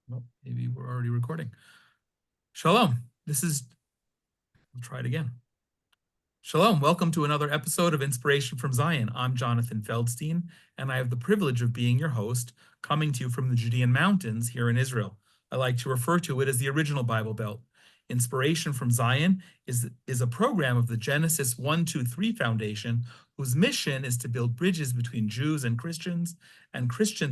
Well, maybe we're already recording. Shalom. We'll try it again. Shalom. Welcome to another episode of Inspiration from Zion. I'm Jonathan Feldstein, and I have the privilege of being your host, coming to you from the Judean mountains here in Israel. I like to refer to it as the original Bible Belt. Inspiration from Zion is a program of the Genesis 123 Foundation, whose mission is to build bridges between Jews and Christians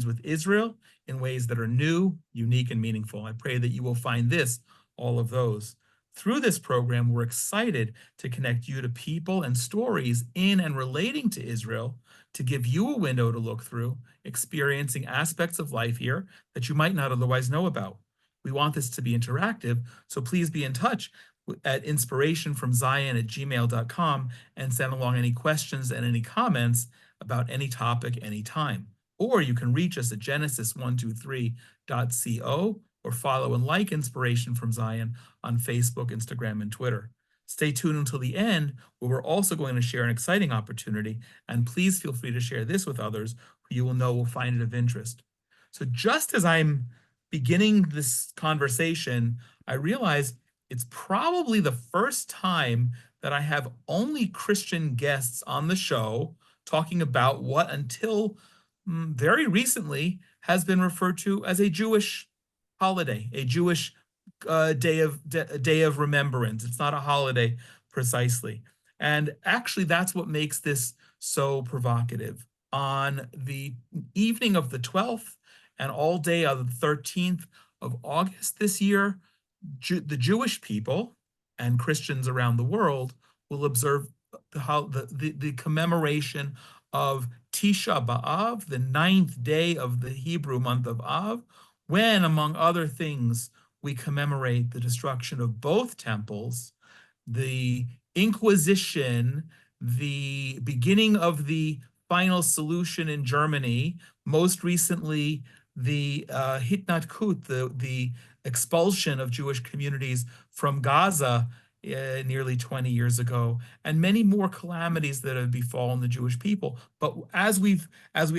with Israel in ways that are new, unique, and meaningful. I pray that you will find this, all of those. Through this program, we're excited to connect you to people and stories in and relating to Israel, to give you a window to look through, experiencing aspects of life here that you might not otherwise know about. We want this to be interactive, so please be in touch at inspirationfromzion@gmail.com and send along any questions and any comments about any topic anytime. Or you can reach us at genesis123.co or follow and like Inspiration from Zion on Facebook, Instagram, and Twitter. Stay tuned until the end, where we're also going to share an exciting opportunity, and please feel free to share this with others who you will know will find it of interest. So just as I'm beginning this conversation, I realize it's probably the first time that I have only Christian guests on the show talking about what until very recently has been referred to as a Jewish holiday, a Jewish day of remembrance. It's not a holiday precisely. And actually, that's what makes this so provocative. On the evening of the 12th and all day of the 13th of August this year, the Jewish people and Christians around the world will observe the commemoration of Tisha B'Av, the ninth day of the Hebrew month of Av, when, among other things, we commemorate the destruction of both temples, the Inquisition, the beginning of the final solution in Germany, most recently the Hitnatkut, the expulsion of Jewish communities from Gaza nearly 20 years ago, and many more calamities that have befallen the Jewish people. But as we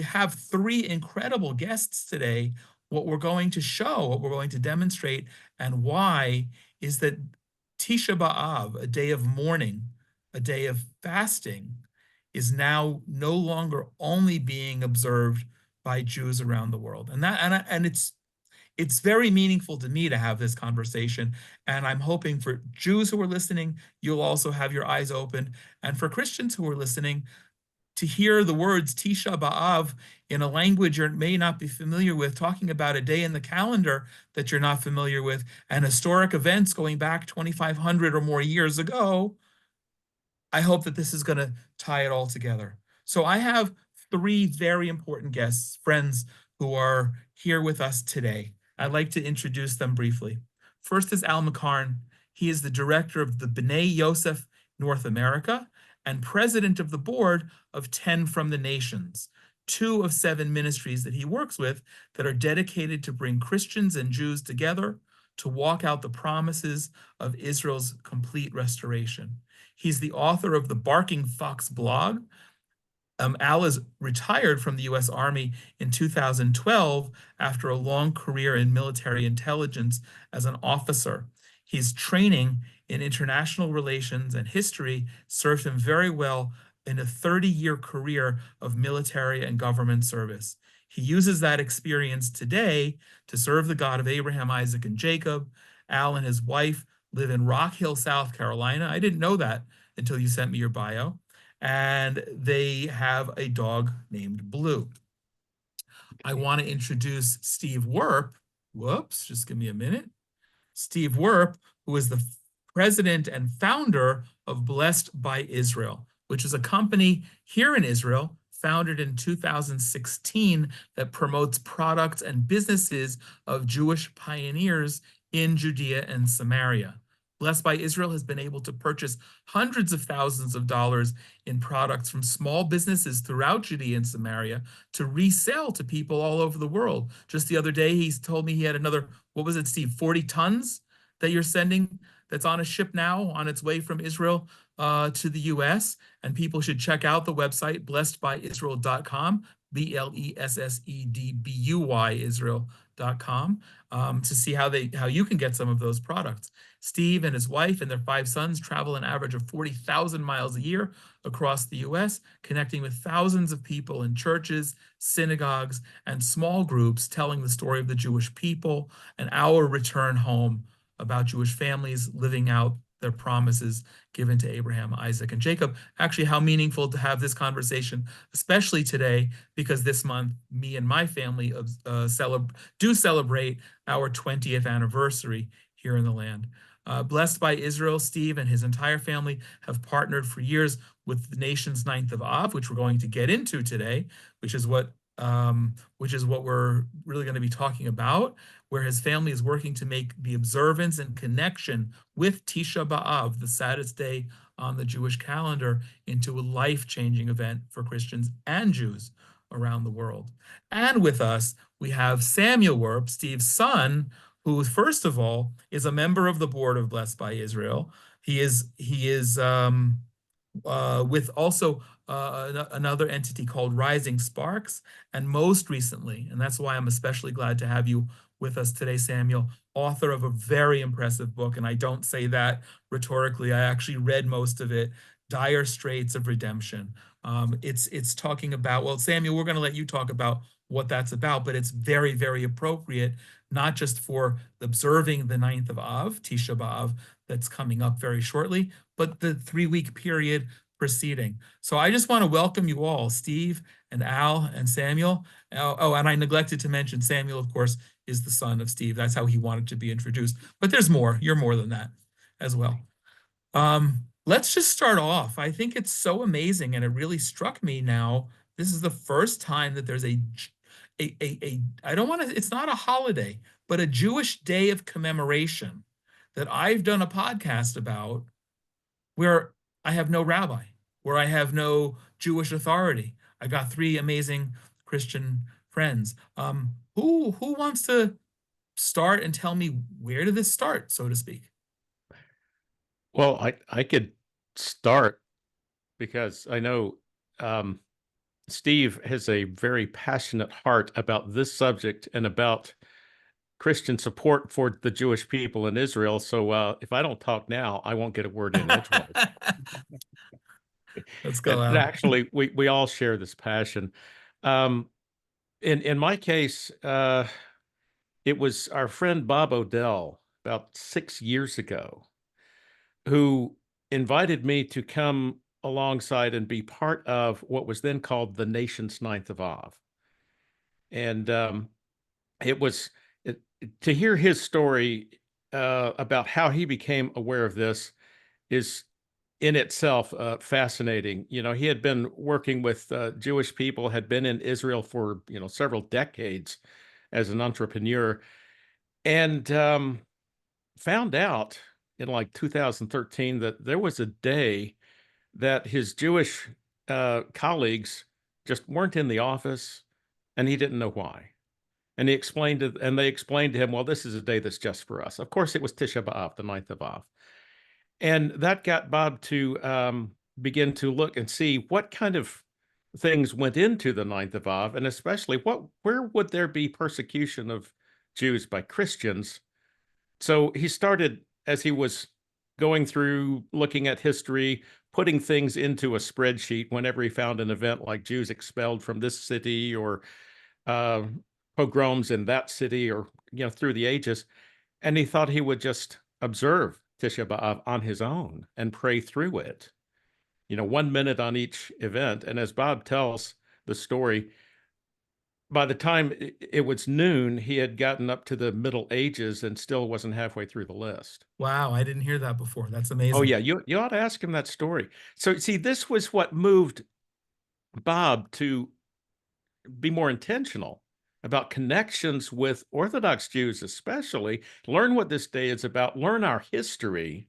have three incredible guests today, what we're going to show, what we're going to demonstrate, and why is that Tisha B'Av, a day of mourning, a day of fasting, is now no longer only being observed by Jews around the world. And it's very meaningful to me to have this conversation. And I'm hoping for Jews who are listening, you'll also have your eyes open. And for Christians who are listening, to hear the words Tisha B'Av in a language you may not be familiar with, talking about a day in the calendar that you're not familiar with, and historic events going back 2,500 or more years ago, I hope that this is going to tie it all together. So I have three very important guests, friends who are here with us today. I'd like to introduce them briefly. First is Al McCarn. He is the director of the B'nai Yosef North America and president of the board of 10 from the Nations, 2 of 7 ministries that he works with that are dedicated to bring Christians and Jews together to walk out the promises of Israel's complete restoration. He's the author of the Barking Fox blog. Al is retired from the U.S. Army in 2012 after a long career in military intelligence as an officer. His training in international relations and history served him very well in a 30-year career of military and government service. He uses that experience today to serve the God of Abraham, Isaac, and Jacob. Al and his wife live in Rock Hill, South Carolina. I didn't know that until you sent me your bio. And they have a dog named Blue. I want to introduce Steve Werp. Whoops, just give me a minute. Steve Werp, who is the president and founder of Blessed by Israel, which is a company here in Israel founded in 2016 that promotes products and businesses of Jewish pioneers in Judea and Samaria. Blessed by Israel has been able to purchase hundreds of thousands of dollars in products from small businesses throughout Judea and Samaria to resell to people all over the world. Just the other day, he's told me he had another, what was it, Steve, 40 tons that you're sending that's on a ship now on its way from Israel to the US, and people should check out the website blessedbyisrael.com, BLESSEDBUY Israel.com, to see how you can get some of those products. Steve and his wife and their 5 sons travel an average of 40,000 miles a year across the US, connecting with thousands of people in churches, synagogues, and small groups, telling the story of the Jewish people and our return home, about Jewish families living out their promises given to Abraham, Isaac, and Jacob. Actually, how meaningful to have this conversation, especially today, because this month, me and my family do celebrate our 20th anniversary here in the land. Blessed by Israel, Steve and his entire family have partnered for years with the nation's 9th of Av, which we're going to get into today, which is what we're really going to be talking about, where his family is working to make the observance and connection with Tisha B'Av, the saddest day on the Jewish calendar, into a life-changing event for Christians and Jews around the world. And with us, we have Samuel Werp, Steve's son, who, first of all, is a member of the board of Blessed by Israel. He is with also another entity called Rising Sparks, and most recently, and that's why I'm especially glad to have you with us today, Samuel, author of a very impressive book, and I don't say that rhetorically. I actually read most of it, Dire Straits of Redemption. It's talking about, well, Samuel, we're going to let you talk about what that's about, but it's very, very appropriate, not just for observing the 9th of Av, Tisha B'Av, that's coming up very shortly, but the 3-week period preceding. So I just want to welcome you all, Steve and Al and Samuel. Oh, and I neglected to mention Samuel, of course, is the son of Steve. That's how he wanted to be introduced. But there's more. You're more than that as well. Let's just start off. I think it's so amazing, and it really struck me now. This is the first time that there's I don't want to, it's not a holiday, but a Jewish day of commemoration that I've done a podcast about, where I have no rabbi, where I have no Jewish authority. I got 3 amazing Christian friends. Who wants to start and tell me, where did this start, so to speak? Well, I could start because I know Steve has a very passionate heart about this subject and about Christian support for the Jewish people in Israel. So if I don't talk now, I won't get a word in edgewise. Let's go And out. actually, we all share this passion. In my case, it was our friend Bob Odell about 6 years ago who invited me to come alongside and be part of what was then called the nation's 9th of Av. And it was to hear his story about how he became aware of this is in itself fascinating. You know, he had been working with Jewish people, had been in Israel for, several decades as an entrepreneur, and found out in like 2013 that there was a day that his Jewish colleagues just weren't in the office, and he didn't know why. And they explained to him, well, this is a day that's just for us. Of course, it was Tisha B'Av, the 9th of Av. And that got Bob to begin to look and see what kind of things went into the 9th of Av, and especially where would there be persecution of Jews by Christians. So he started, as he was going through looking at history, putting things into a spreadsheet whenever he found an event like Jews expelled from this city or pogroms in that city, or through the ages. And he thought he would just observe Tisha B'Av on his own and pray through it, 1 minute on each event. And as Bob tells the story, by the time it was noon, he had gotten up to the Middle Ages and still wasn't halfway through the list. Wow, I didn't hear that before. That's Oh amazing. yeah, you ought to ask him that story. So see, this was what moved Bob to be more intentional about connections with Orthodox Jews, especially learn what this day is about, learn our history.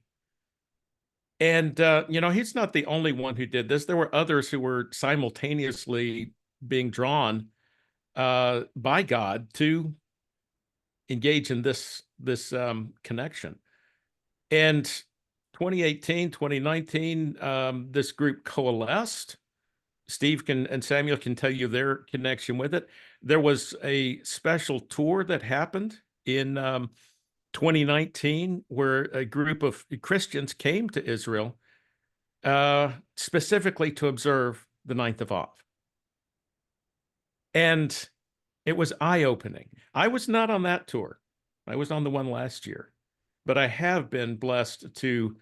And he's not the only one who did this. There were others who were simultaneously being drawn by God to engage in this connection. And 2018, 2019, this group coalesced. Steve can and Samuel can tell you their connection with it. There was a special tour that happened in 2019 where a group of Christians came to Israel specifically to observe the Ninth of Av. And it was eye-opening. I was not on that tour. I was on the one last year, but I have been blessed to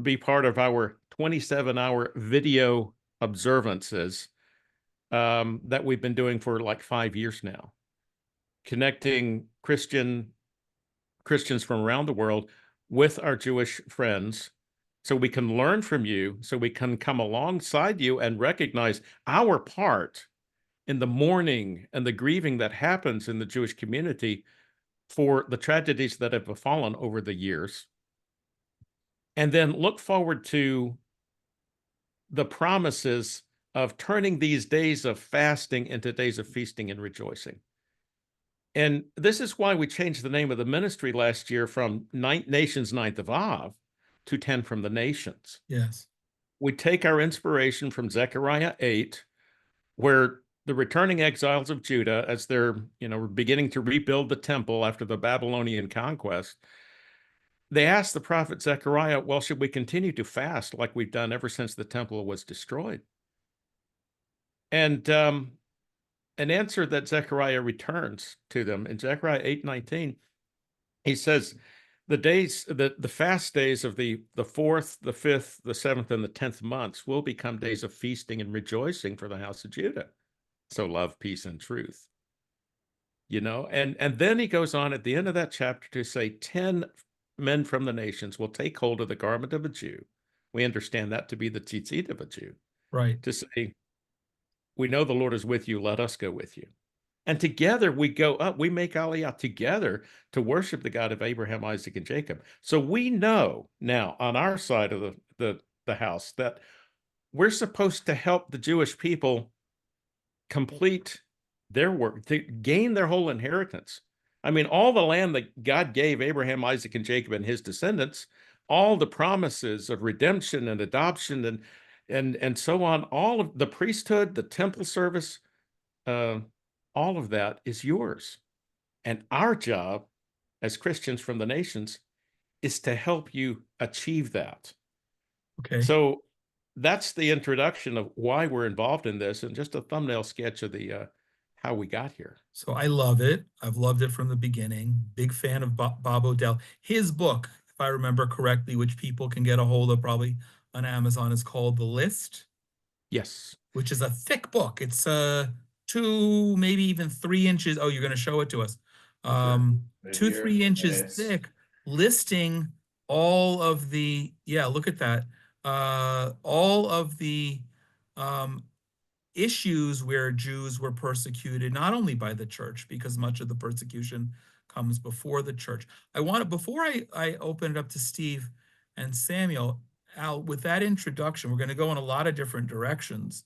be part of our 27-hour video observances that we've been doing for like 5 years now, connecting Christians from around the world with our Jewish friends so we can learn from you, so we can come alongside you and recognize our part in the mourning and the grieving that happens in the Jewish community for the tragedies that have befallen over the years. And then look forward to the promises of turning these days of fasting into days of feasting and rejoicing. And this is why we changed the name of the ministry last year from Nations Ninth of Av to 10 from the Nations. Yes. We take our inspiration from Zechariah 8, where the returning exiles of Judah, as they're beginning to rebuild the temple after the Babylonian conquest, they asked the prophet Zechariah, well, should we continue to fast like we've done ever since the temple was destroyed? And an answer that Zechariah returns to them in Zechariah 8:19, he says, the fast days of the fourth, the fifth, the seventh, and the 10th months will become days of feasting and rejoicing for the house of Judah. So love, peace, and truth. And then he goes on at the end of that chapter to say 10 men from the nations will take hold of the garment of a Jew. We understand that to be the tzitzit of a Jew. Right. To say, we know the Lord is with you, let us go with you. And together we go up, we make Aliyah together to worship the God of Abraham, Isaac, and Jacob. So we know now on our side of the house that we're supposed to help the Jewish people complete their work, to gain their whole inheritance. I mean, all the land that God gave Abraham, Isaac, and Jacob and his descendants, all the promises of redemption and adoption and so on, all of the priesthood, the temple service, all of that is yours. And our job as Christians from the nations is to help you achieve that. Okay. So that's the introduction of why we're involved in this, and just a thumbnail sketch of the how we got here. So I love it. I've loved it from the beginning. Big fan of Bob Odell. His book, if I remember correctly, which people can get a hold of probably on Amazon, is called The List. Yes. Which is a thick book. It's 2, maybe even 3 inches. Oh, you're going to show it to us. 2, 3 inches thick, listing all of the, look at that. All of the issues where Jews were persecuted, not only by the church, because much of the persecution comes before the church. Before I open it up to Steve and Samuel, Al, with that introduction, we're going to go in a lot of different directions.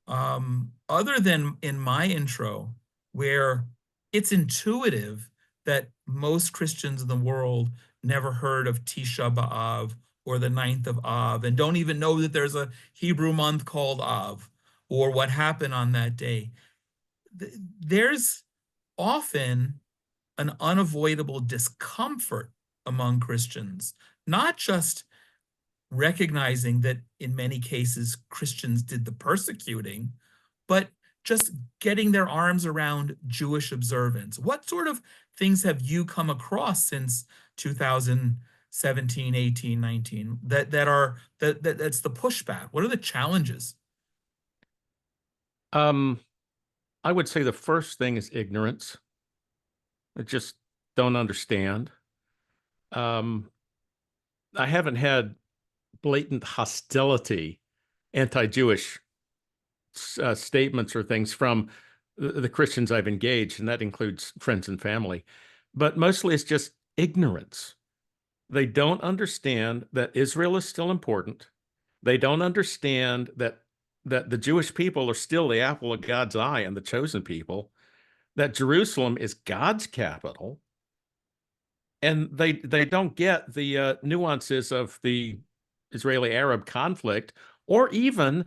Other than in my intro, where it's intuitive that most Christians in the world never heard of Tisha B'Av or the 9th of Av, and don't even know that there's a Hebrew month called Av, or what happened on that day. There's often an unavoidable discomfort among Christians, not just recognizing that in many cases Christians did the persecuting, but just getting their arms around Jewish observance. What sort of things have you come across since 2017, 18, 19 that's the pushback? What are the challenges? I would say the first thing is ignorance. I just don't understand. I haven't had blatant hostility, anti-Jewish statements or things from the Christians I've engaged, and that includes friends and family. But mostly it's just ignorance. They don't understand that Israel is still important. They don't understand that the Jewish people are still the apple of God's eye and the chosen people, that Jerusalem is God's capital, and they don't get the nuances of the Israeli-Arab conflict, or even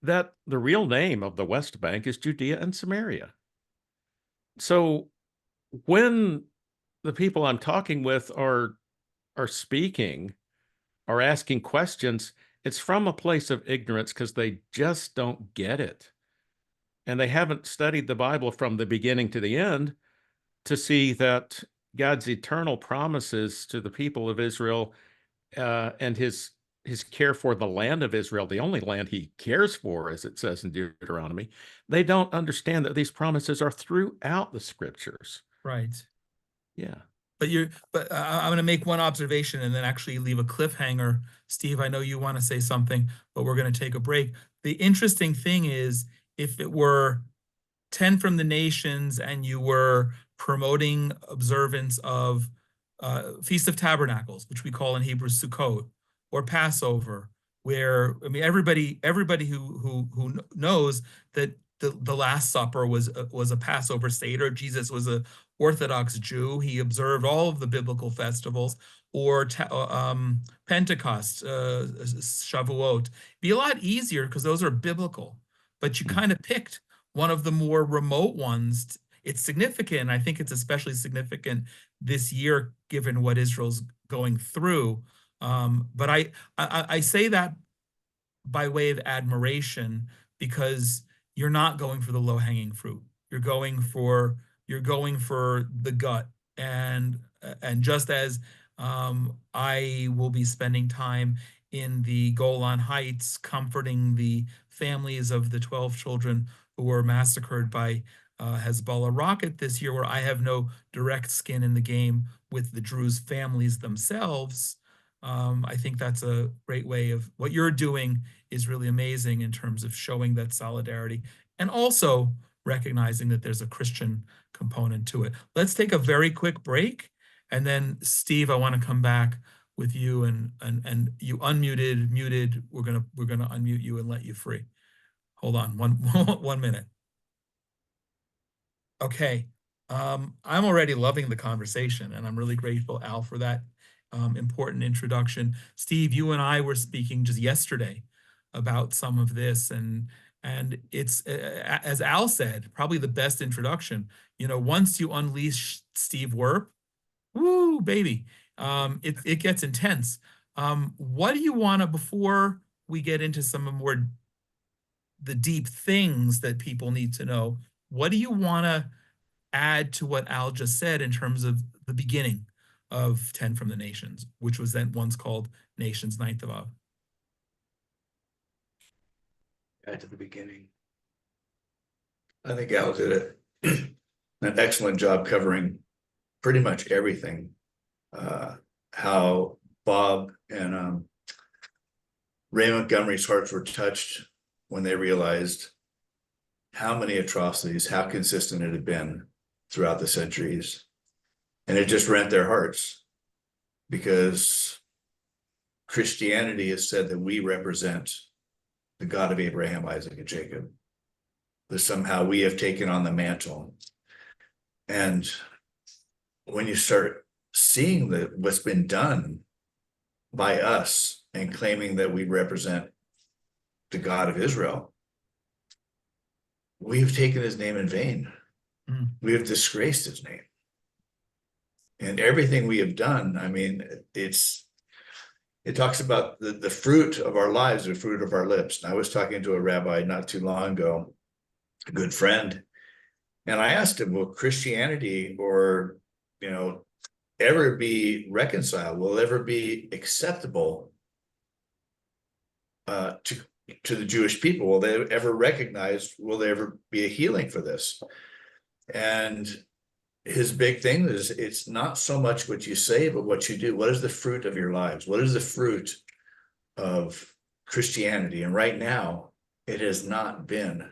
that the real name of the West Bank is Judea and Samaria. So when the people I'm talking with are speaking, are asking questions, it's from a place of ignorance because they just don't get it. And they haven't studied the Bible from the beginning to the end to see that God's eternal promises to the people of Israel, and his care for the land of Israel, the only land he cares for, as it says in Deuteronomy, they don't understand that these promises are throughout the scriptures. Right. Yeah. I'm going to make one observation and then actually leave a cliffhanger. Steve, I know you want to say something, but we're going to take a break. The interesting thing is, if it were 10 from the nations and you were promoting observance of Feast of Tabernacles, which we call in Hebrew Sukkot, or Passover, where, I mean, everybody who knows that the Last Supper was a Passover Seder. Jesus was a Orthodox Jew. He observed all of the biblical festivals, or Pentecost, Shavuot. It'd be a lot easier because those are biblical, but you kind of picked one of the more remote ones. It's significant. I think it's especially significant this year, given what Israel's going through. But I say that by way of admiration, because you're not going for the low-hanging fruit. You're going for the gut. And just as I will be spending time in the Golan Heights comforting the families of the 12 children who were massacred by Hezbollah rocket this year, where I have no direct skin in the game with the Druze families themselves. I think that's a great way of what you're doing is really amazing in terms of showing that solidarity, and also recognizing that there's a Christian component to it. Let's take a very quick break, and then Steve, I want to come back with you, and you muted. We're gonna unmute you and let you free. Hold on one 1 minute. Okay. I'm already loving the conversation, and I'm really grateful, Al, for that important introduction. Steve, you and I were speaking just yesterday about some of this, and it's as Al said, probably the best introduction. Once you unleash Steve Werp, woo, baby, it gets intense. What do you want to, before we get into some of more the deep things that people need to know, what do you want to add to what Al just said in terms of the beginning of 10 from the Nations, which was then once called Nations Ninth of Av? At the beginning, I think Al did an excellent job covering pretty much everything. How Bob and Ray Montgomery's hearts were touched when they realized how many atrocities, how consistent it had been throughout the centuries. And it just rent their hearts, because Christianity has said that we represent the God of Abraham, Isaac, and Jacob, that somehow we have taken on the mantle. And when you start seeing what's been done by us and claiming that we represent the God of Israel, we have taken his name in vain. We have disgraced his name. And everything we have done, I mean, it talks about the fruit of our lives, the fruit of our lips. And I was talking to a rabbi not too long ago, a good friend, and I asked him, will Christianity or, ever be reconciled? Will it ever be acceptable to the Jewish people? Will they ever recognize, will there ever be a healing for this? And his big thing is, it's not so much what you say, but what you do. What is the fruit of your lives? What is the fruit of Christianity? And right now, it has not been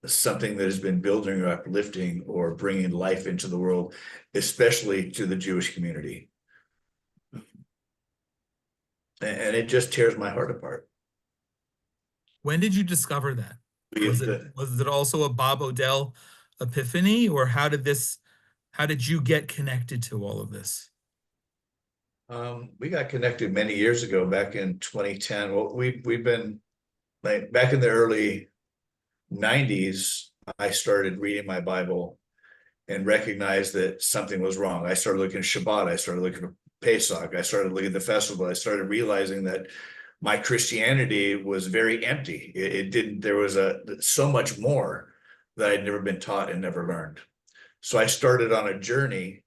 something that has been building or uplifting or bringing life into the world, especially to the Jewish community. And it just tears my heart apart. When did you discover that? Was it also a Bob Odell epiphany, or how did you get connected to all of this? We got connected many years ago, back in 2010. Well, we've been like back in the early 90s. I started reading my Bible and recognized that something was wrong. I started looking at Shabbat. I started looking at Pesach. I started looking at the festival. I started realizing that my Christianity was very empty. It didn't. There was so much more that I'd never been taught and never learned. So I started on a journey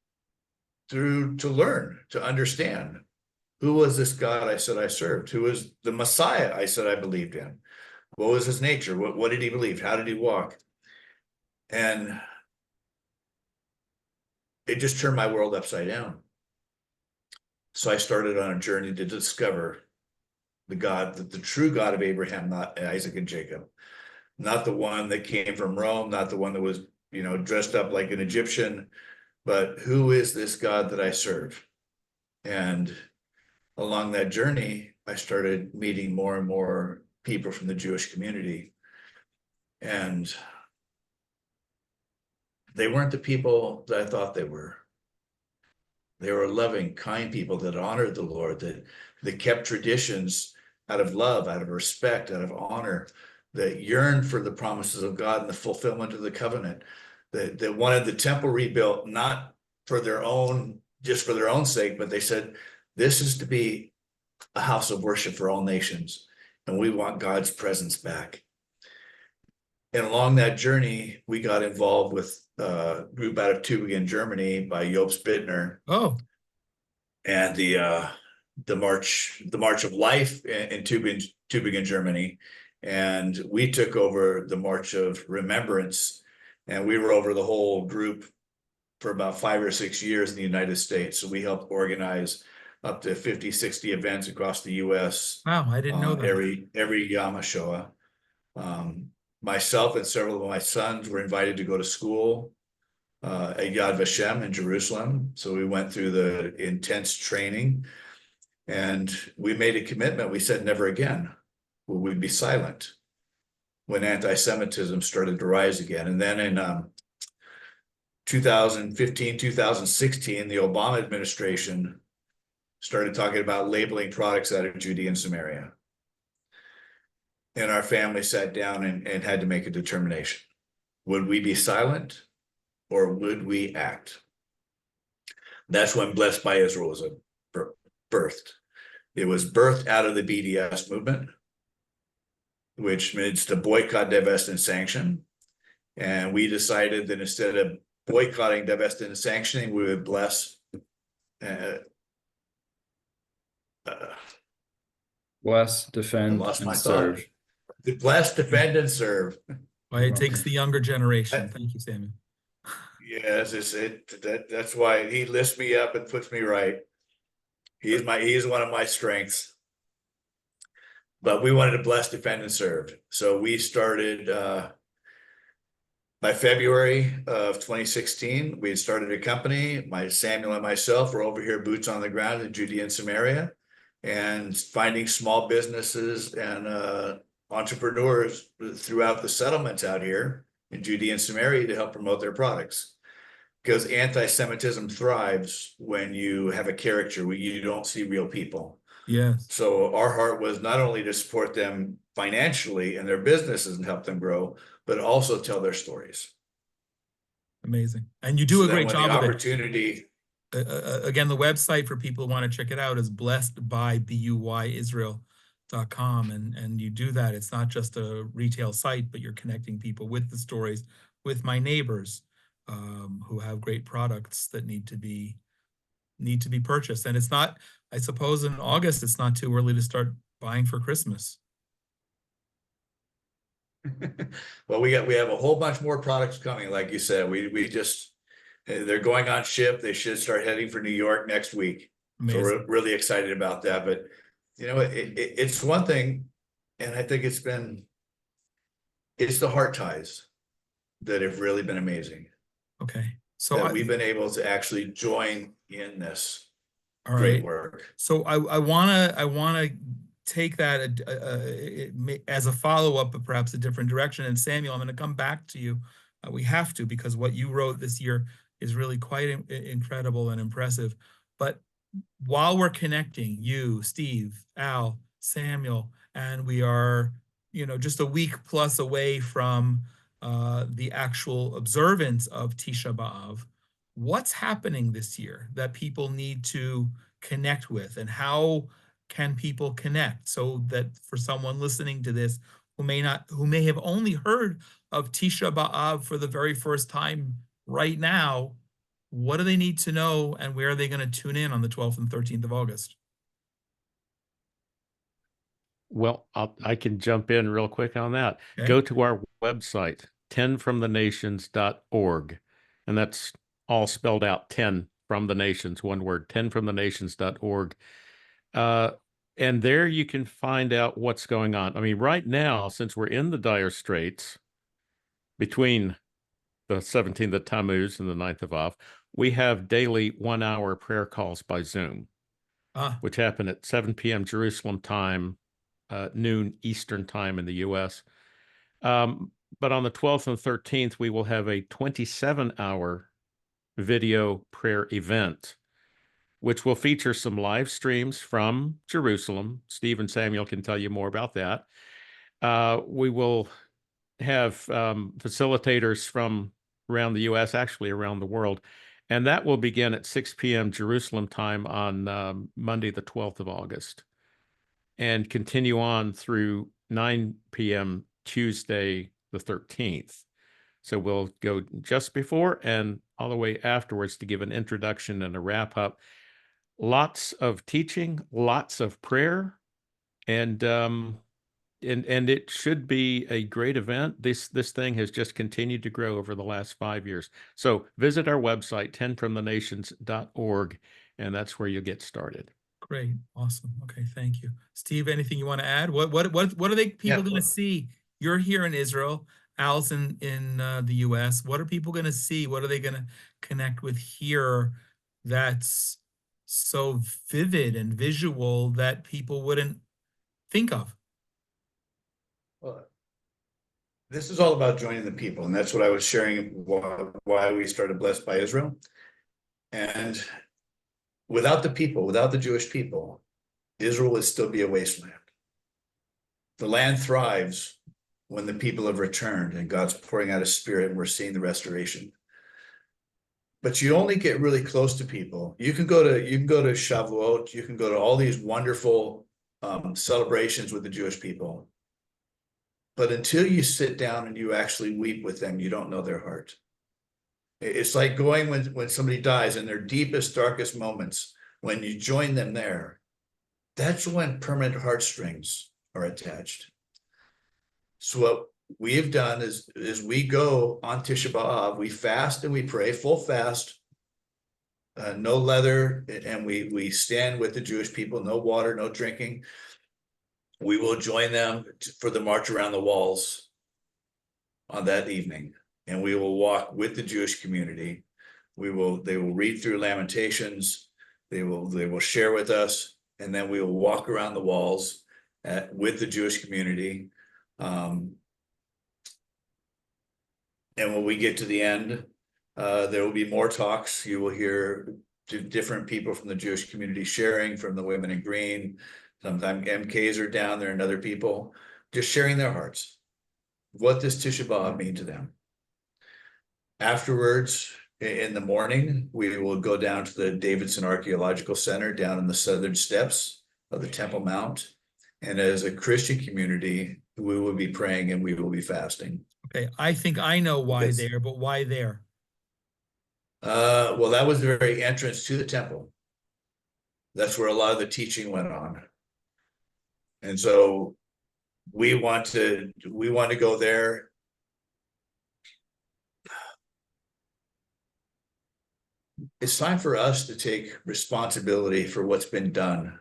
to learn, to understand who was this God I said I served? Who was the Messiah I said I believed in? What was his nature? What did he believe? How did he walk? And it just turned my world upside down. So I started on a journey to discover the true God of Abraham, not Isaac and Jacob, not the one that came from Rome, not the one that was, dressed up like an Egyptian, but who is this God that I serve? And along that journey, I started meeting more and more people from the Jewish community. And they weren't the people that I thought they were. They were loving, kind people that honored the Lord, that kept traditions out of love, out of respect, out of honor, that yearned for the promises of God and the fulfillment of the covenant, that wanted the temple rebuilt, not for their own, just for their own sake, but they said, this is to be a house of worship for all nations, and we want God's presence back. And along that journey, we got involved with a group out of Tübingen, Germany, by Jobst Bittner, Oh, and the March of Life in Tübingen, Germany. And we took over the March of Remembrance, and we were over the whole group for about 5 or 6 years in the United States. So we helped organize up to 50, 60 events across the US wow, I didn't know that. every Yom HaShoah. Myself and several of my sons were invited to go to school at Yad Vashem in Jerusalem. So we went through the intense training, and we made a commitment. We said, never again will we be silent when anti-Semitism started to rise again. And then in 2015, 2016, the Obama administration started talking about labeling products out of Judea and Samaria. And our family sat down and had to make a determination. Would we be silent, or would we act? That's when Blessed by Israel was birthed. It was birthed out of the BDS movement, which means to boycott, divest, and sanction. And we decided that instead of boycotting, divesting, and sanctioning, we would bless. Bless, I defend, lost my and thought. serve. Bless, defend, and serve. Well, it takes the younger generation. Thank you, Samuel. Yes, that's why he lifts me up and puts me right. He's one of my strengths. But we wanted to bless, defend, and serve. So we started by February of 2016. We had started a company. Samuel and myself were over here, boots on the ground in Judea and Samaria, and finding small businesses and entrepreneurs throughout the settlements out here in Judea and Samaria to help promote their products. Because anti-Semitism thrives when you have a caricature, where you don't see real people. Yes, So our heart was not only to support them financially and their businesses and help them grow, but also tell their stories. amazing. And you do a great job the of it. opportunity. Again, the website for people who want to check it out is blessedbybuisrael.com, and you do that. It's not just a retail site, but you're connecting people with the stories, with my neighbors who have great products that need to be purchased. And it's not, I suppose in August, it's not too early to start buying for Christmas. Well, we have a whole bunch more products coming. Like you said, we just, they're going on ship. They should start heading for New York next week. Amazing. So we're really excited about that. But it's one thing, and I think it's the heart ties that have really been amazing. Okay. So we've been able to actually join in this all great right. work. So I wanna take that as a follow-up, but perhaps a different direction. And Samuel, I'm going to come back to you. We have to, because what you wrote this year is really quite incredible and impressive. But while we're connecting, you, Steve, Al, Samuel, and we are, just a week plus away from the actual observance of Tisha B'Av, what's happening this year that people need to connect with, and how can people connect so that for someone listening to this who may have only heard of Tisha B'Av for the very first time right now, what do they need to know, and where are they going to tune in on the 12th and 13th of August? Well, I can jump in real quick on that. Okay. Go to our website, 10fromthenations.org, and that's all spelled out, 10 from the nations, one word, 10fromthenations.org. And there you can find out what's going on. I mean, right now, since we're in the dire straits between the 17th of Tammuz and the 9th of Av, we have daily 1-hour prayer calls by Zoom, which happen at 7 p.m. Jerusalem time, noon Eastern time in the U.S. But on the 12th and 13th, we will have a 27-hour video prayer event, which will feature some live streams from Jerusalem. Steve and Samuel can tell you more about that. We will have facilitators from around the U.S., actually around the world, and that will begin at 6 p.m. Jerusalem time on Monday, the 12th of August, and continue on through 9 p.m. Tuesday, the 13th. So we'll go just before and all the way afterwards to give an introduction and a wrap up. Lots of teaching, lots of prayer, and it should be a great event. This thing has just continued to grow over the last 5 years. So visit our website, 10fromthenations.org, and that's where you'll get started. Great. Awesome. Okay. Thank you. Steve, anything you want to add? What are people going to see? You're here in Israel, Al's in the US. What are people going to see? What are they going to connect with here that's so vivid and visual that people wouldn't think of? Well, this is all about joining the people, and that's what I was sharing why we started Blessed by Israel. And without the people, without the Jewish people, Israel would still be a wasteland. The land thrives when the people have returned and God's pouring out his spirit and we're seeing the restoration. But you only get really close to people. You can go to Shavuot, you can go to all these wonderful celebrations with the Jewish people. But until you sit down and you actually weep with them, you don't know their heart. It's like going when somebody dies in their deepest, darkest moments, when you join them there, that's when permanent heartstrings are attached. So what we have done is we go on Tisha B'Av, we fast and we pray, full fast, no leather, and we stand with the Jewish people, no water, no drinking. We will join them for the march around the walls on that evening, and we will walk with the Jewish community. They will read through Lamentations, they will share with us, and then we will walk around the walls with the Jewish community. And when we get to the end, there will be more talks. You will hear different people from the Jewish community sharing, from the women in green. Sometimes MKs are down there and other people just sharing their hearts. What does Tisha B'Av mean to them? Afterwards, in the morning, we will go down to the Davidson Archaeological Center down in the southern steps of the Temple Mount. And as a Christian community, we will be praying and we will be fasting. Okay, I think I know why there, but why there? Well, that was the very entrance to the temple. That's where a lot of the teaching went on. And so we want to go there. It's time for us to take responsibility for what's been done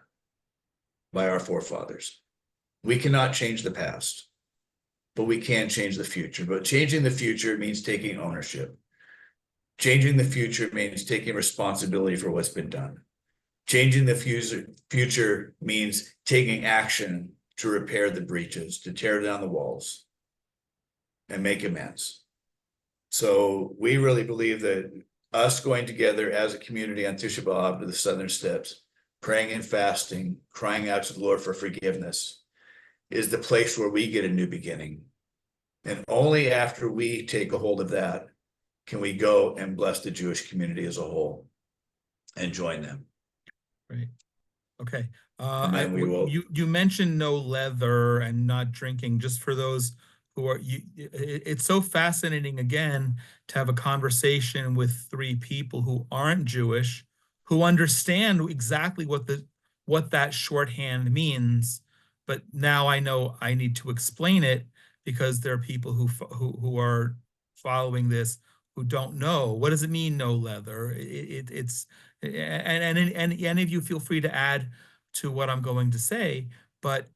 by our forefathers. We cannot change the past, but we can change the future. But changing the future means taking ownership. Changing the future means taking responsibility for what's been done. Changing the future means taking action to repair the breaches, to tear down the walls and make amends. So we really believe that us going together as a community on Tisha B'Av to the Southern Steps, praying and fasting, crying out to the Lord for forgiveness, is the place where we get a new beginning. And only after we take a hold of that can we go and bless the Jewish community as a whole and join them. Right. Okay. And then we will. You mentioned no leather and not drinking. Just for those who are it's so fascinating again to have a conversation with three people who aren't Jewish, who understand exactly what that shorthand means. But now I know I need to explain it because there are people who are following this who don't know. What does it mean, no leather? It's and any of you feel free to add to what I'm going to say, but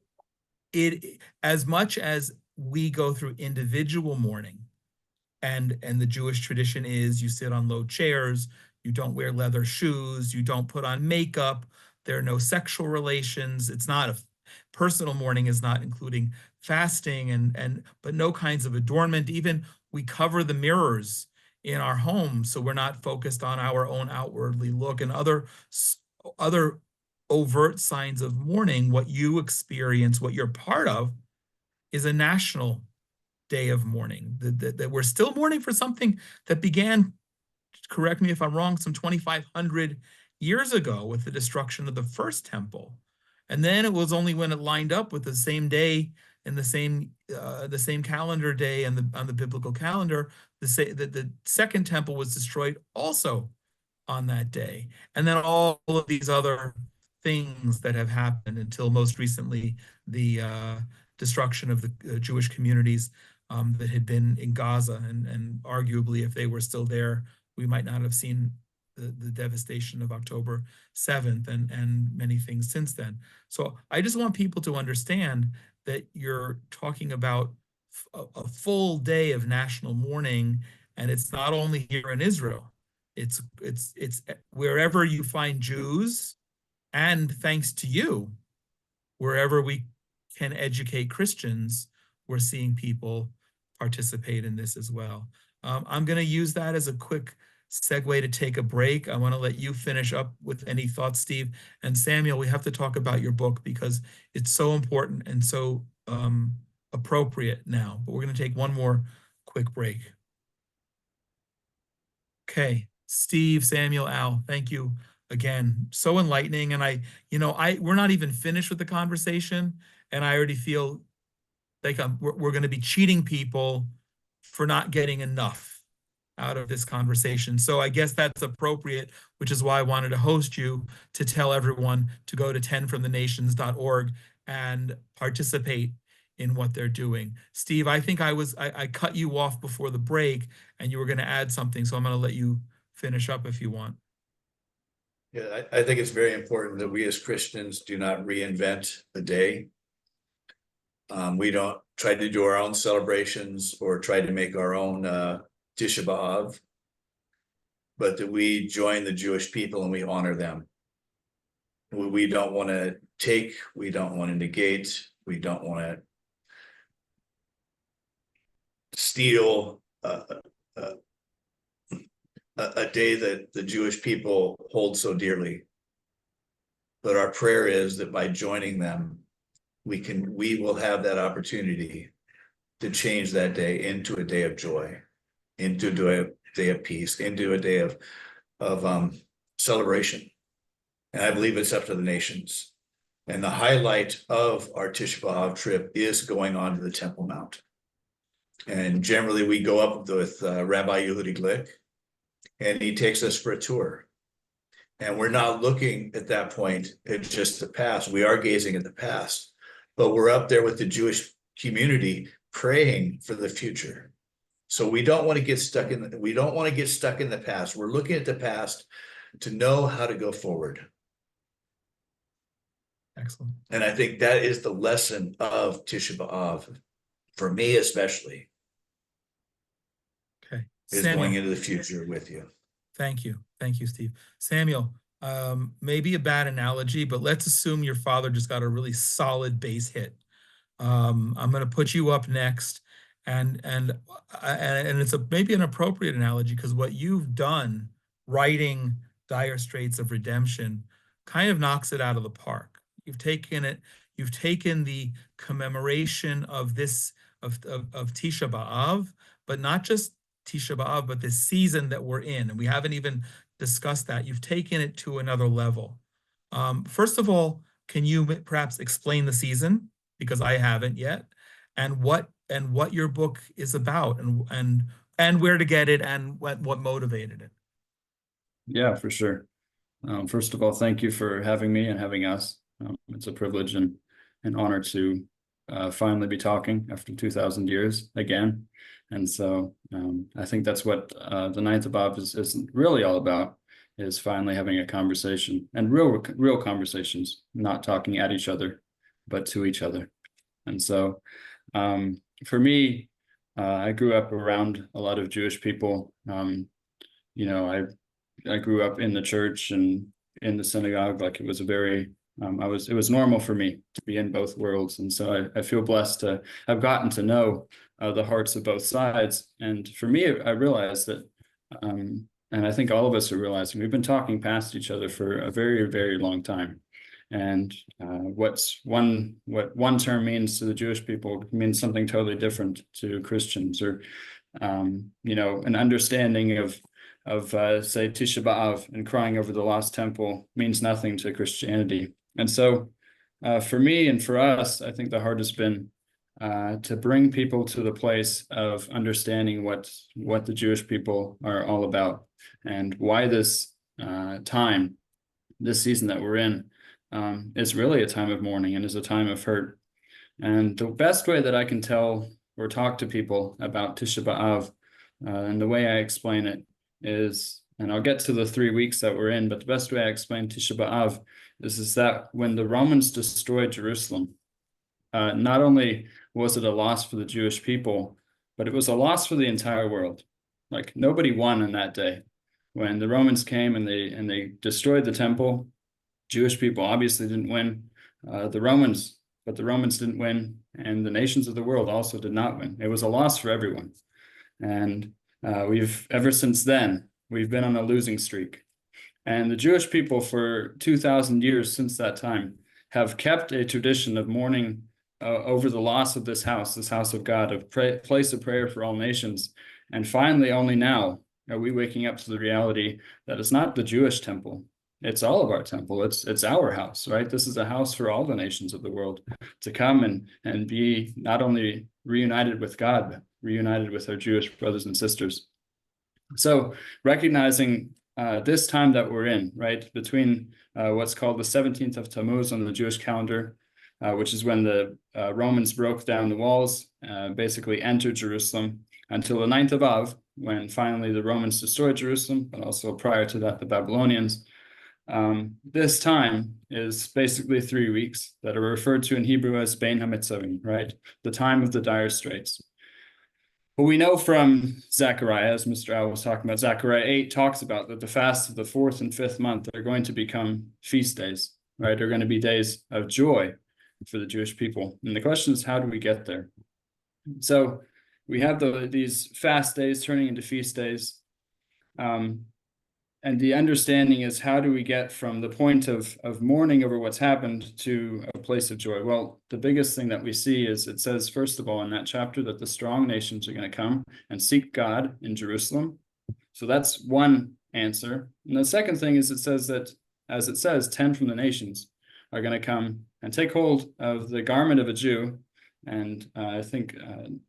as much as we go through individual mourning, and the Jewish tradition is you sit on low chairs, you don't wear leather shoes, you don't put on makeup, there are no sexual relations. It's not a personal mourning is not including fasting and but no kinds of adornment. Even we cover the mirrors in our homes so we're not focused on our own outwardly look and other overt signs of mourning. What you experience, what you're part of, is a national day of mourning. That we're still mourning for something that began, correct me if I'm wrong, some 2,500 years ago with the destruction of the first temple. And then it was only when it lined up with the same day and the same calendar day and on the biblical calendar, the second temple was destroyed also on that day. And then all of these other things that have happened until most recently the destruction of the Jewish communities that had been in Gaza. And arguably, if they were still there, we might not have seen the devastation of October 7th and many things since then. So I just want people to understand that you're talking about a full day of national mourning, and it's not only here in Israel. It's wherever you find Jews, and thanks to you, wherever we can educate Christians, we're seeing people participate in this as well. I'm going to use that as a quick segue to take a break. I want to let you finish up with any thoughts, Steve. And Samuel, we have to talk about your book because it's so important and so appropriate now. But we're going to take one more quick break. Okay, Steve, Samuel, Al, thank you again. So enlightening. And we're not even finished with the conversation, and I already feel like we're going to be cheating people for not getting enough out of this conversation. So I guess that's appropriate, which is why I wanted to host you to tell everyone to go to 10fromthenations.org and participate in what they're doing. Steve, I think I cut you off before the break and you were going to add something. So I'm going to let you finish up if you want. Yeah, I think it's very important that we as Christians do not reinvent the day. We don't try to do our own celebrations or try to make our own Tisha B'Av, but that we join the Jewish people and we honor them. We don't want to take, we don't want to negate, we don't want to steal a day that the Jewish people hold so dearly. But our prayer is that by joining them, we will have that opportunity to change that day into a day of joy, into a day of peace, into a day of celebration. And I believe it's up to the nations. And the highlight of our Tisha B'Av trip is going on to the Temple Mount. And generally we go up with Rabbi Yehudi Glick, and he takes us for a tour. And we're not looking at that point at just the past. We are gazing at the past, but we're up there with the Jewish community praying for the future. So we don't want to get stuck in the past. We're looking at the past to know how to go forward. Excellent. And I think that is the lesson of Tisha B'Av, for me especially. Okay. Is Samuel, going into the future with you. Thank you. Thank you, Steve. Samuel, maybe a bad analogy, but let's assume your father just got a really solid base hit. I'm going to put you up next, and it's maybe an appropriate analogy because what you've done writing Dire Straits of Redemption kind of knocks it out of the park. You've taken the commemoration of this of Tisha B'Av, but not just Tisha B'Av, but the season that we're in, and we haven't even discussed that. You've taken it to another level. First of all, can you perhaps explain the season, because I haven't yet, and what your book is about, and where to get it, and what motivated it? Yeah, for sure. First of all, thank you for having me and having us. It's a privilege and an honor to finally be talking after 2,000 years again. And so I think that's what the Ninth of Av is really all about, is finally having a conversation, and real conversations, not talking at each other, but to each other. And so for me, I grew up around a lot of Jewish people. You know, I grew up in the church and in the synagogue. Like, it was a very it was normal for me to be in both worlds. And so I feel blessed to have gotten to know the hearts of both sides. And for me, I realized that, and I think all of us are realizing, we've been talking past each other for a very, very long time. And what one term means to the Jewish people means something totally different to Christians, or you know, an understanding of say Tisha B'Av and crying over the lost temple means nothing to Christianity. And so for me and for us, I think the heart has been to bring people to the place of understanding what the Jewish people are all about, and why this time, this season that we're in, is really a time of mourning and is a time of hurt. And the best way that I can tell or talk to people about Tisha B'Av, and the way I explain it is, and I'll get to the 3 weeks that we're in, but the best way I explain Tisha B'Av is that when the Romans destroyed Jerusalem, not only was it a loss for the Jewish people, but it was a loss for the entire world. Like, nobody won on that day. When the Romans came and they destroyed the temple, Jewish people obviously didn't win. But the Romans didn't win, and the nations of the world also did not win. It was a loss for everyone. And ever since then, we've been on a losing streak. And the Jewish people, for 2,000 years since that time, have kept a tradition of mourning over the loss of this house of God, a place of prayer for all nations. And finally, only now are we waking up to the reality that it's not the Jewish temple. It's all of our temple. It's our house, right? This is a house for all the nations of the world to come and be not only reunited with God, but reunited with our Jewish brothers and sisters. So recognizing this time that we're in, right, between what's called the 17th of Tammuz on the Jewish calendar, which is when the Romans broke down the walls, basically entered Jerusalem, until the 9th of Av, when finally the Romans destroyed Jerusalem, but also prior to that, the Babylonians. This time is basically 3 weeks that are referred to in Hebrew as Bein HaMitzavim, right? The time of the dire straits. Well, we know from Zechariah, as Mr. Al was talking about, Zechariah 8 talks about that the fasts of the 4th and 5th month are going to become feast days, right? They're going to be days of joy for the Jewish people. And the question is, how do we get there? So we have these fast days turning into feast days. And the understanding is, how do we get from the point of mourning over what's happened to a place of joy? Well, the biggest thing that we see is, it says, first of all, in that chapter, that the strong nations are going to come and seek God in Jerusalem. So that's one answer. And the second thing is, it says that, as it says, 10 from the nations are going to come and take hold of the garment of a Jew. And I think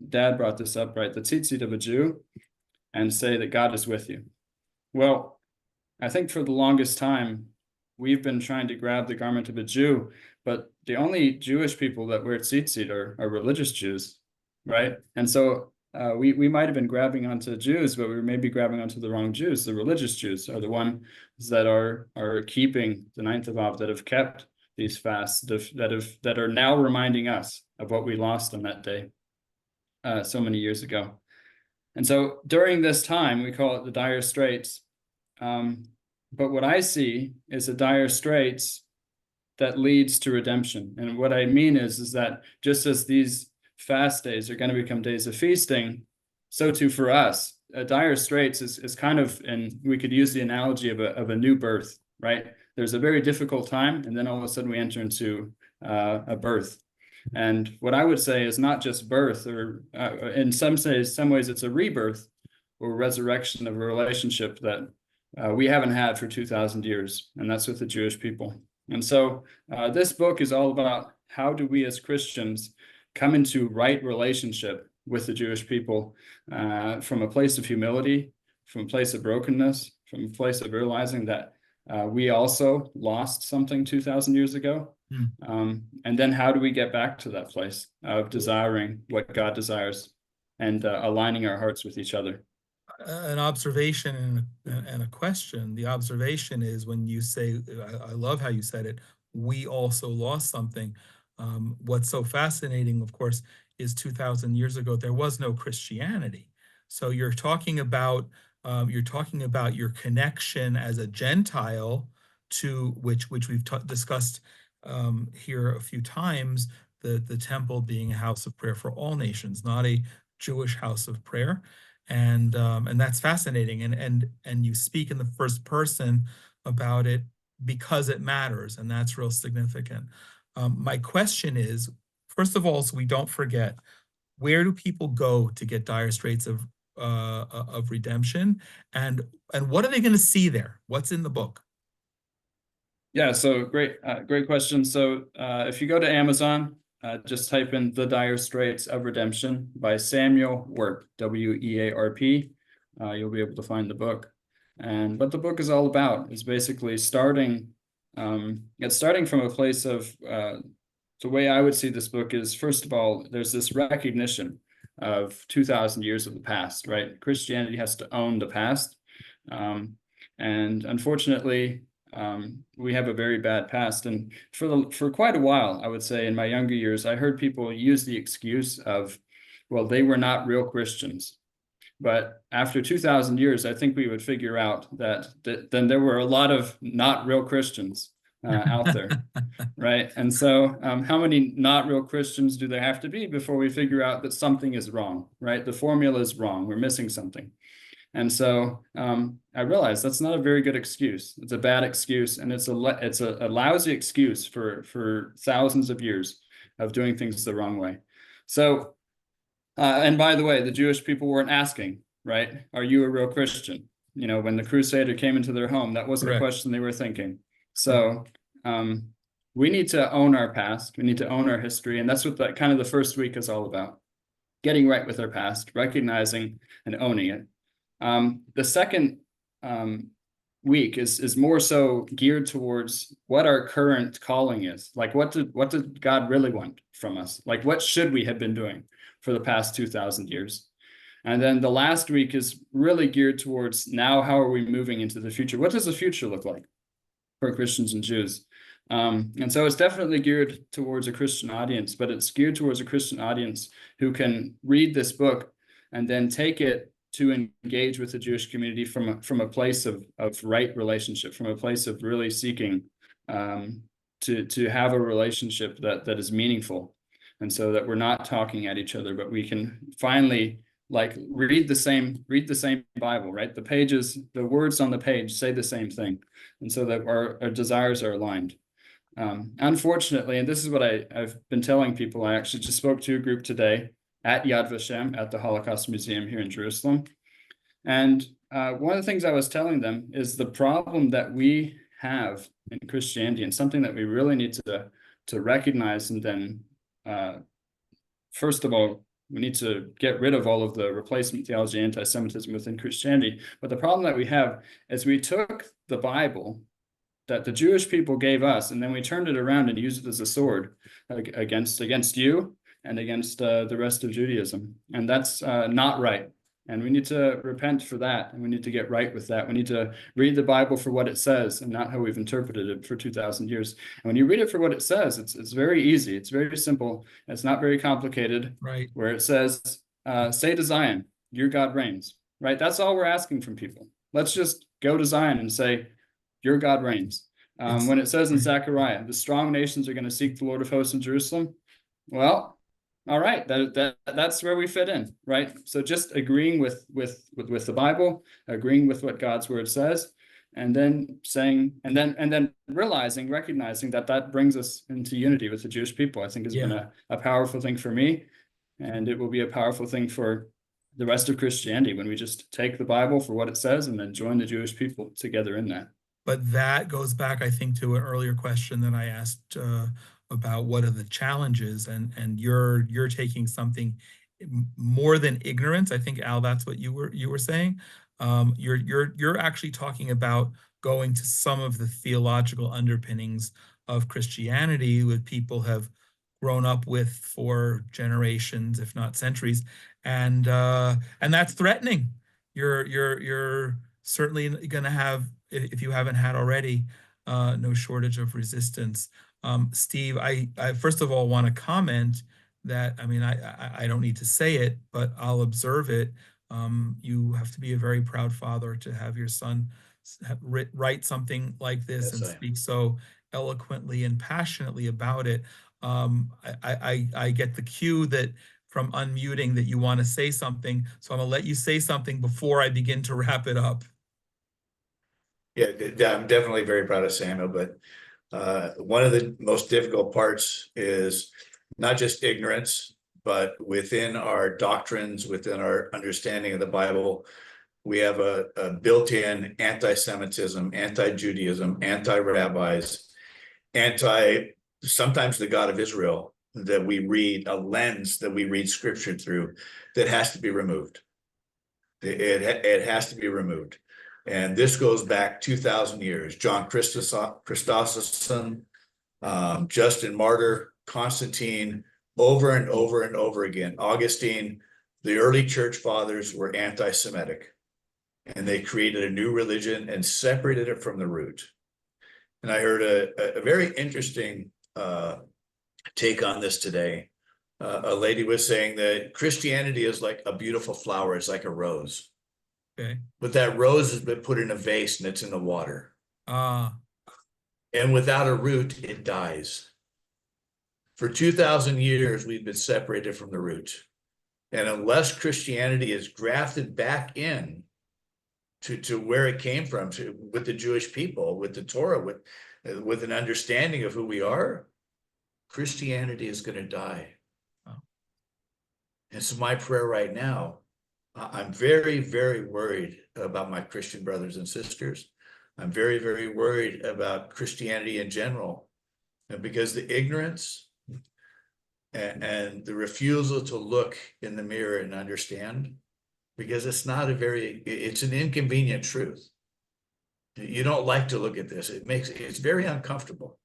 Dad brought this up, right? The tzitzit of a Jew, and say that God is with you. Well, I think for the longest time, we've been trying to grab the garment of a Jew, but the only Jewish people that wear tzitzit are religious Jews, right? And so we might have been grabbing onto Jews, but we were maybe grabbing onto the wrong Jews. The religious Jews are the ones that are keeping the 9th of Av, that have kept these fasts, that are now reminding us of what we lost on that day so many years ago. And so during this time, we call it the dire straits. But what I see is a dire straits that leads to redemption. And what I mean is that just as these fast days are going to become days of feasting, so too for us, dire straits is kind of, and we could use the analogy of a new birth, right? There's a very difficult time, and then all of a sudden we enter into a birth. And what I would say is not just birth, or in some ways it's a rebirth or resurrection of a relationship that we haven't had for 2,000 years, and that's with the Jewish people. And so this book is all about how do we as Christians come into right relationship with the Jewish people from a place of humility, from a place of brokenness, from a place of realizing that we also lost something 2,000 years ago. And then how do we get back to that place of desiring what God desires and aligning our hearts with each other? An observation and a question. The observation is when you say, I love how you said it, we also lost something. What's so fascinating, of course, is 2,000 years ago, there was no Christianity. So you're talking about your connection as a Gentile to which we've discussed here a few times, the temple being a house of prayer for all nations, not a Jewish house of prayer. And that's fascinating. And you speak in the first person about it because it matters, and that's real significant. My question is, first of all, so we don't forget, where do people go to get Dire Straits of Redemption, and what are they going to see there? What's in the book? Yeah, so great question. So if you go to Amazon, just type in The Dire Straits of Redemption by Samuel Werp, W-E-A-R-P. You'll be able to find the book. And what the book is all about is basically starting from a place of, the way I would see this book is, first of all, there's this recognition of 2,000 years of the past, right? Christianity has to own the past. And unfortunately, we have a very bad past. And for quite a while, I would say in my younger years, I heard people use the excuse of, well, they were not real Christians. But after 2,000 years, I think we would figure out that then there were a lot of not real Christians out there, right? And so how many not real Christians do there have to be before we figure out that something is wrong, right? The formula is wrong. We're missing something. And so I realized that's not a very good excuse. It's a bad excuse, and it's a lousy excuse for thousands of years of doing things the wrong way. So, and by the way, the Jewish people weren't asking, right? Are you a real Christian? You know, when the Crusader came into their home, that wasn't Correct. a question they were thinking. So we need to own our past. We need to own our history, and that's what that kind of the first week is all about: getting right with our past, recognizing and owning it. The second week is more so geared towards what our current calling is. Like, what did God really want from us? Like, what should we have been doing for the past 2,000 years? And then the last week is really geared towards, now how are we moving into the future? What does the future look like for Christians and Jews? And so it's definitely geared towards a Christian audience, but it's geared towards a Christian audience who can read this book and then take it to engage with the Jewish community from a place of right relationship, from a place of really seeking to have a relationship that is meaningful. And so that we're not talking at each other, but we can finally like read the same Bible, right? The pages, the words on the page say the same thing. And so that our desires are aligned. Unfortunately, and this is what I've been telling people, I actually just spoke to a group today at Yad Vashem at the Holocaust Museum here in Jerusalem. And one of the things I was telling them is the problem that we have in Christianity, and something that we really need to recognize. And then, first of all, we need to get rid of all of the replacement theology, anti-Semitism within Christianity. But the problem that we have is we took the Bible that the Jewish people gave us, and then we turned it around and used it as a sword against you and against the rest of Judaism. And that's not right. And we need to repent for that. And we need to get right with that. We need to read the Bible for what it says and not how we've interpreted it for 2,000 years. And when you read it for what it says, it's very easy. It's very simple. It's not very complicated. Right. Where it says, say to Zion, your God reigns, right? That's all we're asking from people. Let's just go to Zion and say, your God reigns. When it says in Zechariah, the strong nations are going to seek the Lord of hosts in Jerusalem, well, all right, that's where we fit in, right? So just agreeing with the Bible, agreeing with what God's word says, and then saying, and then recognizing that brings us into unity with the Jewish people, I think has been a powerful thing for me, and it will be a powerful thing for the rest of Christianity when we just take the Bible for what it says and then join the Jewish people together in that. But that goes back, I think, to an earlier question that I asked about what are the challenges, and you're taking something more than ignorance. I think, Al, that's what you were saying. You're actually talking about going to some of the theological underpinnings of Christianity that people have grown up with for generations, if not centuries, and that's threatening. You're certainly going to have, if you haven't had already, no shortage of resistance. Steve, I first of all want to comment that, I mean, I don't need to say it, but I'll observe it. You have to be a very proud father to have your son write something like this and speak so eloquently and passionately about it. I get the cue that from unmuting that you want to say something, so I'm gonna let you say something before I begin to wrap it up. Yeah, I'm definitely very proud of Samuel, but one of the most difficult parts is not just ignorance, but within our doctrines, within our understanding of the Bible, we have a built-in anti-Semitism, anti-Judaism, anti-rabbis, sometimes the God of Israel that we read, a lens that we read scripture through that has to be removed. It has to be removed. And this goes back 2,000 years. John Chrysostom, Justin Martyr, Constantine, over and over and over again. Augustine, the early church fathers were anti-Semitic, and they created a new religion and separated it from the root. And I heard a very interesting take on this today. A lady was saying that Christianity is like a beautiful flower. It's like a rose. Okay. But that rose has been put in a vase and it's in the water. And without a root, it dies. For 2,000 years, we've been separated from the root. And unless Christianity is grafted back in to where it came from, with the Jewish people, with the Torah, with an understanding of who we are, Christianity is going to die. Oh. And so my prayer right now, I'm very, very worried about my Christian brothers and sisters. I'm very, very worried about Christianity in general, and because the ignorance and the refusal to look in the mirror and understand, because it's an inconvenient truth. You don't like to look at this. It's very uncomfortable.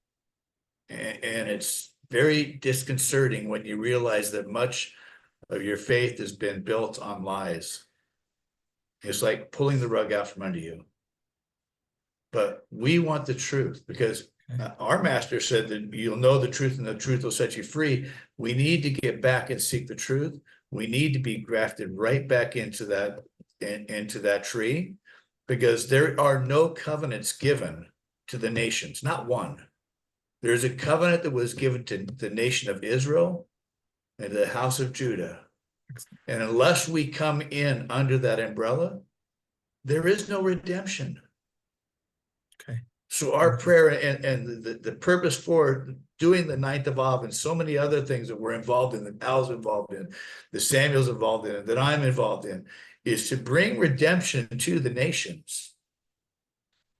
And it's very disconcerting when you realize that much of your faith has been built on lies. It's like pulling the rug out from under you. But we want the truth, because our master said that you'll know the truth and the truth will set you free. We need to get back and seek the truth. We need to be grafted right back into that tree, because there are no covenants given to the nations, not one. There's a covenant that was given to the nation of Israel and the house of Judah. And unless we come in under that umbrella, there is no redemption. Okay. So our prayer and the purpose for doing the 9th of Av and so many other things that we're involved in, that Al's involved in, the Samuel's involved in, that I'm involved in, is to bring redemption to the nations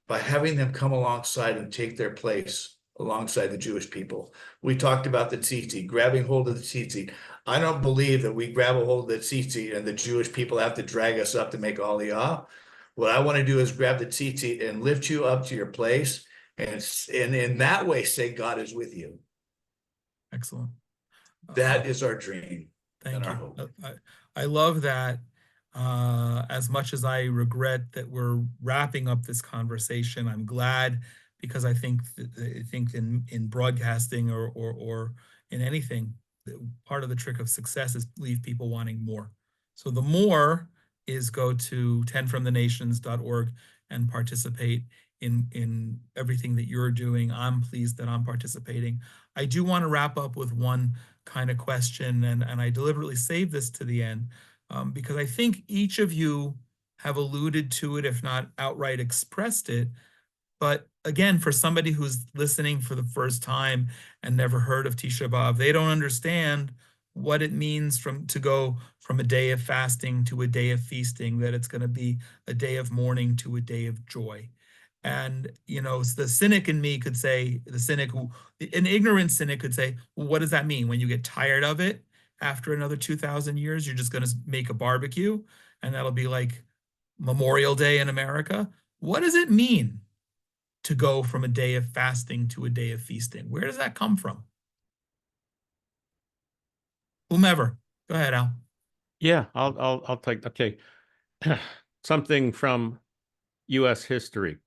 by having them come alongside and take their place alongside the Jewish people. We talked about the tzitzit, grabbing hold of the tzitzit. I don't believe that we grab a hold of the tzitzit and the Jewish people have to drag us up to make aliyah. What I want to do is grab the tzitzit and lift you up to your place, and in that way say God is with you. Excellent. That is our dream. Thank you. I love that. As much as I regret that we're wrapping up this conversation, I'm glad, because I think in broadcasting or in anything, part of the trick of success is leave people wanting more. So the more is go to 10fromthenations.org and participate in everything that you're doing. I'm pleased that I'm participating. I do want to wrap up with one kind of question, and I deliberately saved this to the end, because I think each of you have alluded to it, if not outright expressed it. But again, for somebody who's listening for the first time and never heard of Tisha B'Av, they don't understand what it means to go from a day of fasting to a day of feasting, that it's going to be a day of mourning to a day of joy. And, the cynic in me could say, an ignorant cynic could say, well, what does that mean? When you get tired of it after another 2,000 years, you're just going to make a barbecue and that'll be like Memorial Day in America. What does it mean to go from a day of fasting to a day of feasting? Where does that come from? Whomever. Go ahead, Al. Yeah, I'll take, okay. Something from U.S. history.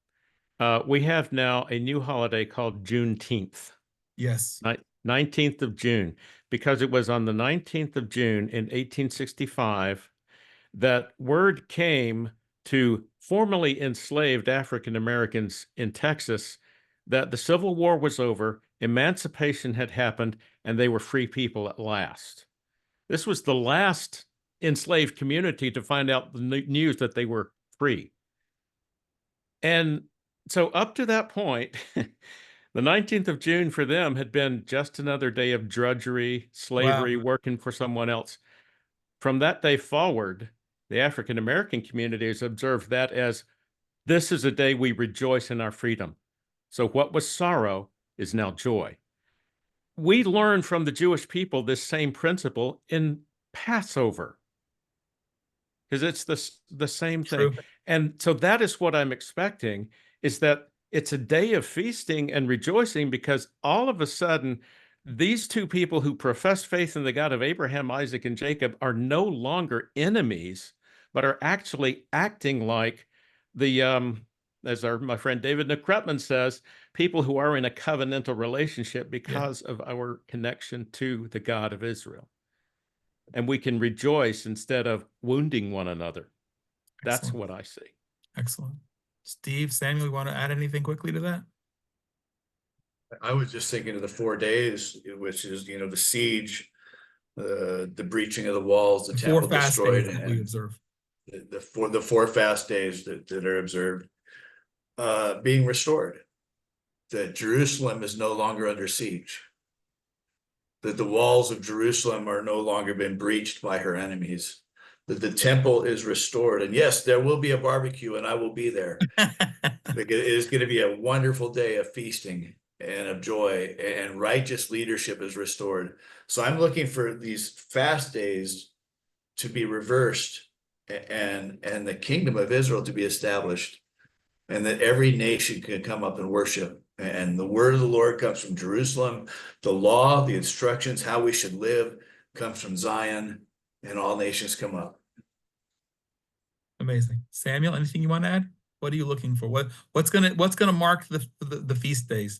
We have now a new holiday called Juneteenth. Yes. 19th of June, because it was on the 19th of June in 1865 that word came to formerly enslaved African Americans in Texas that the Civil War was over, emancipation had happened, and they were free people at last. This was the last enslaved community to find out the news that they were free. And so up to that point, the 19th of June for them had been just another day of drudgery, slavery, Wow. working for someone else. From that day forward, the African American community has observed that as this is a day we rejoice in our freedom. So what was sorrow is now joy. We learn from the Jewish people this same principle in Passover, because it's the same thing. True. And so that is what I'm expecting, is that it's a day of feasting and rejoicing, because all of a sudden, these two people who profess faith in the God of Abraham, Isaac, and Jacob are no longer enemies, but are actually acting like the, as my friend David Krepman says, people who are in a covenantal relationship because of our connection to the God of Israel. And we can rejoice instead of wounding one another. That's Excellent. what I see. Excellent. Steve, Samuel, you want to add anything quickly to that? I was just thinking of the 4 days, which is, the siege, the breaching of the walls, the Four temple fast destroyed, days that we and observe. the four fast days that are observed, being restored. That Jerusalem is no longer under siege. That the walls of Jerusalem are no longer been breached by her enemies. That the temple is restored. And yes, there will be a barbecue and I will be there. It is going to be a wonderful day of feasting and of joy, and righteous leadership is restored. So I'm looking for these fast days to be reversed, and the kingdom of Israel to be established, and that every nation can come up and worship. And the word of the Lord comes from Jerusalem. The law, the instructions, how we should live comes from Zion, and all nations come up. Amazing. Samuel, anything you want to add? What are you looking for? What's gonna mark the feast days?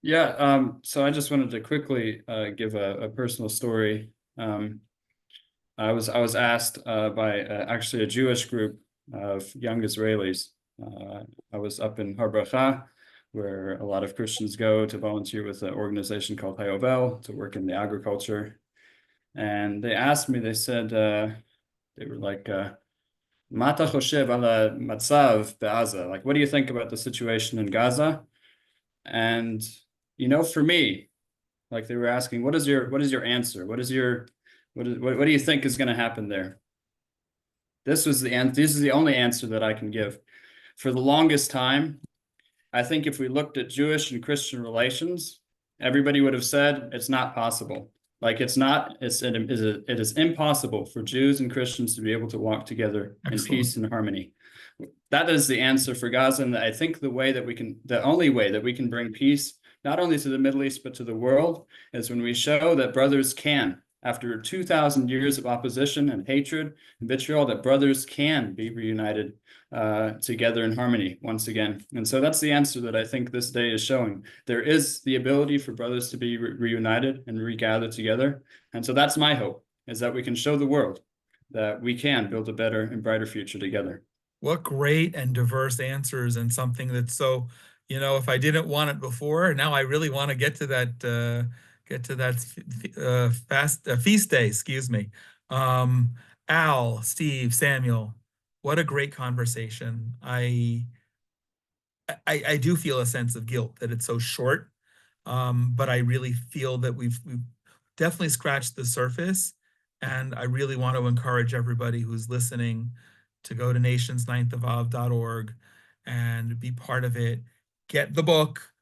Yeah, so I just wanted to quickly give a personal story. I was asked by actually a Jewish group of young Israelis. I was up in Har Bracha, where a lot of Christians go to volunteer with an organization called Hayovel to work in the agriculture. And they asked me, they said, they were like, Mata choshev ala matzav be'aza? Like, what do you think about the situation in Gaza? And, for me, like they were asking, what is your answer? What do you think is going to happen there? This is the only answer that I can give. For the longest time, I think if we looked at Jewish and Christian relations, everybody would have said it's not possible. Like it is impossible for Jews and Christians to be able to walk together in peace and harmony. That is the answer for Gaza, and I think the only way that we can bring peace, not only to the Middle East, but to the world, is when we show that brothers can, after 2,000 years of opposition and hatred and vitriol, that brothers can be reunited together in harmony once again. And so that's the answer that I think this day is showing. There is the ability for brothers to be reunited and regather together. And so that's my hope, is that we can show the world that we can build a better and brighter future together. What great and diverse answers, and something that's so, if I didn't want it before, now I really want to get to that feast day, excuse me. Um, Al, Steve, Samuel, what a great conversation. I do feel a sense of guilt that it's so short, but I really feel that we've definitely scratched the surface, and I really want to encourage everybody who's listening to go to nationsninthofov.org and be part of it. Get the book,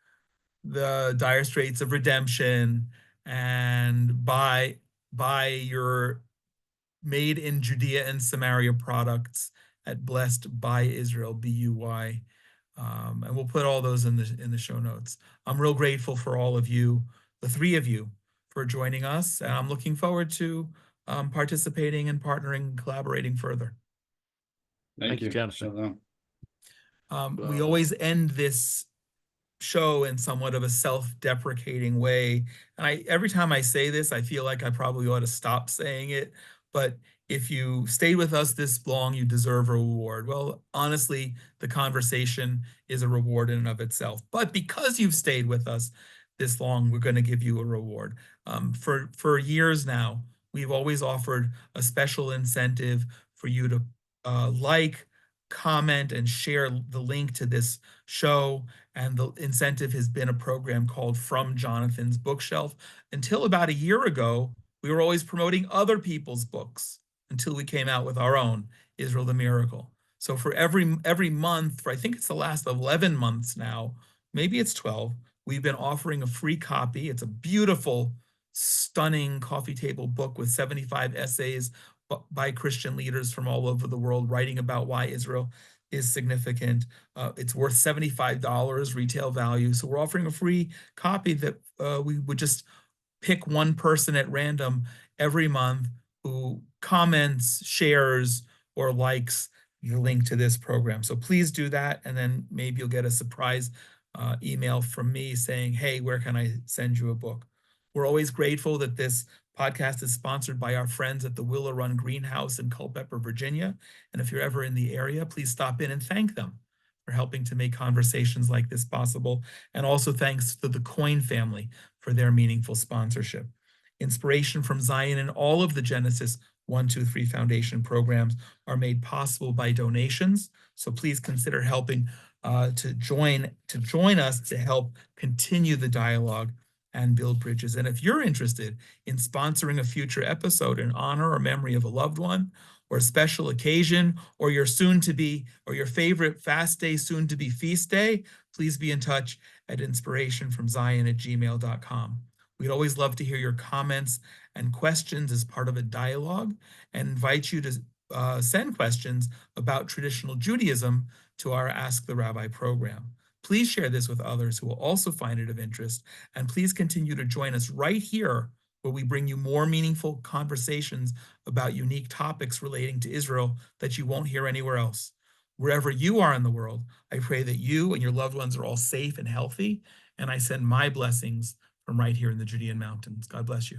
The Dire Straits of Redemption, and buy your Made in Judea and Samaria products at Blessed by Israel, BUY. And we'll put all those in the show notes. I'm real grateful for all of you, the three of you, for joining us, and I'm looking forward to participating and partnering and collaborating further. Thank you, Jonathan. We always end this show in somewhat of a self-deprecating way. And every time I say this, I feel like I probably ought to stop saying it. But if you stayed with us this long, you deserve a reward. Well, honestly, the conversation is a reward in and of itself. But because you've stayed with us this long, we're going to give you a reward. For years now, we've always offered a special incentive for you to like, comment, and share the link to this show. And the incentive has been a program called From Jonathan's Bookshelf. Until about a year ago, we were always promoting other people's books until we came out with our own, Israel the Miracle. So for every month, for I think it's the last 11 months now, maybe it's 12, we've been offering a free copy. It's a beautiful, stunning coffee table book with 75 essays by Christian leaders from all over the world writing about why Israel is significant. It's worth $75 retail value. So we're offering a free copy that we would just pick one person at random every month who comments, shares, or likes the link to this program. So please do that, and then maybe you'll get a surprise email from me saying, hey, where can I send you a book? We're always grateful that this podcast is sponsored by our friends at the Willow Run Greenhouse in Culpeper, Virginia. And if you're ever in the area, please stop in and thank them for helping to make conversations like this possible. And also thanks to the Coin family for their meaningful sponsorship. Inspiration from Zion and all of the Genesis 1, 2, 3 Foundation programs are made possible by donations. So please consider helping to join us to help continue the dialogue and build bridges. And if you're interested in sponsoring a future episode in honor or memory of a loved one, or a special occasion, or your favorite fast day, soon to be feast day, please be in touch at inspirationfromzion@gmail.com. We'd always love to hear your comments and questions as part of a dialogue, and invite you to send questions about traditional Judaism to our Ask the Rabbi program. Please share this with others who will also find it of interest, and please continue to join us right here where we bring you more meaningful conversations about unique topics relating to Israel that you won't hear anywhere else. Wherever you are in the world, I pray that you and your loved ones are all safe and healthy, and I send my blessings from right here in the Judean mountains. God bless you.